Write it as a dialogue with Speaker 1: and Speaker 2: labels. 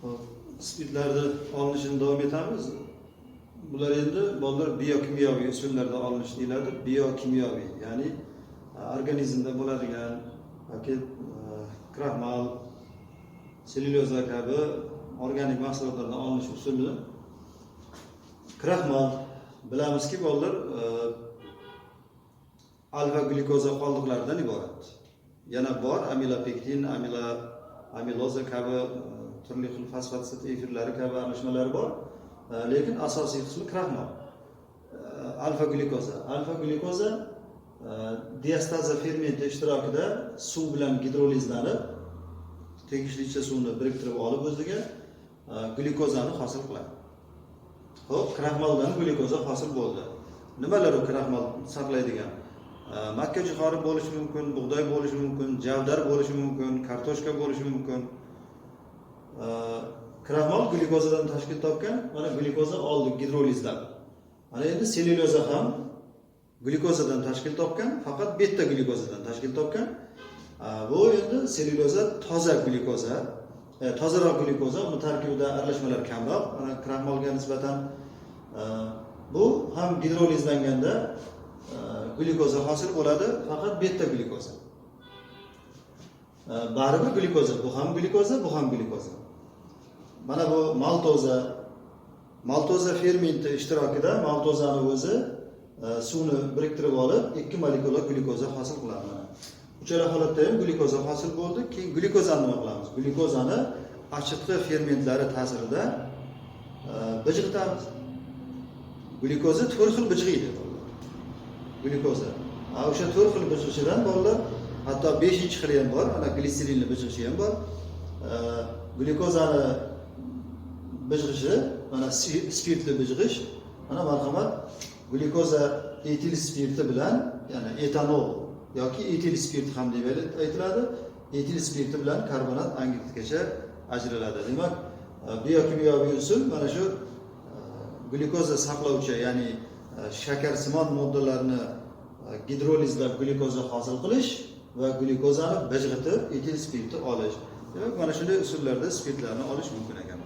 Speaker 1: Hop, spirtlarni olinishini davom etamiz. Bular endi bolalar biokimyoviy usullarda olinish deyiladi. Biokimyoviy, ya'ni organizmda bo'ladigan yoki kraxmal, sellyuloza kabi organik mahsulotlardan olinish usuli. Kraxmal bilamizki bolalar alfa glyukoza qoldiqlaridan iborat. Yana bor amilopektin, amiloza kabi turli xil fosfatsit efirlari kabi aralashmalar bor. Lekin asosiy qismi kraxmal. Alfa glyukoza diastaza fermenti ishtirokida suv bilan gidrolizlanib, tegishlicha suvni biriktirib olib o'ziga glyukozani hosil qiladi. Xo'p, kraxmaldan glyukoza hosil bo'ldi. Nimalar u kraxmal saqlaydigan? Makka jo'xori bo'lishi mumkin, bug'doy bo'lishi mumkin, javdar bo'lishi mumkin, kartoshka bo'lishi mumkin. Kraxmal glyukozadan tashkil topgan, mana glyukoza oldi gidrolizdan. Mana endi sellyuloza ham glyukozadan tashkil topgan, faqat beta glyukozadan tashkil topgan. Bu endi sellyuloza toza glyukoza, tozaroq glyukoza, uni tarkibida aralashmalar kamroq. Mana kraxmalga nisbatan bu ham gidrolizlanganda glyukoza hosil bo'ladi, faqat beta glyukoza. Baribir glyukoza, bu ham glyukoza, bu ham glyukoza. Mana bu maltoza fermenti ishtirokida maltozani o'zi suvni biriktirib olib 2 molekula glyukoza hosil qiladi. Mana uchala holatda ham glyukoza hosil bo'ldi. Keyin glyukozani nima qilamiz? Glyukozani achitqi fermentlari ta'sirida bijg'itamiz. Glyukoza 4 xil bijg'iydi. Glyukoza. O'sha 4 xil bijg'ishidan bolalar hatto 5-xili ham bor, ana gliserinli bijg'ishi ham bor. Glyukozani bijg'ishi, mana spirtli bijg'ish, mana marhamat glyukoza etil spirti bilan, ya'ni etanol yoki etil spirt ham deb aytiladi. Etil spirti bilan karbonat angidritgacha ajraladi. Demak, biokimyoviy usul mana shu glyukoza saqlovchi, ya'ni shakarsimon moddalarni gidrolizlab glyukoza hosil qilish va glyukozani bijg'itib etil spirti olish. Demak, mana shunday usullarda spirtlarni olish mumkin ekan.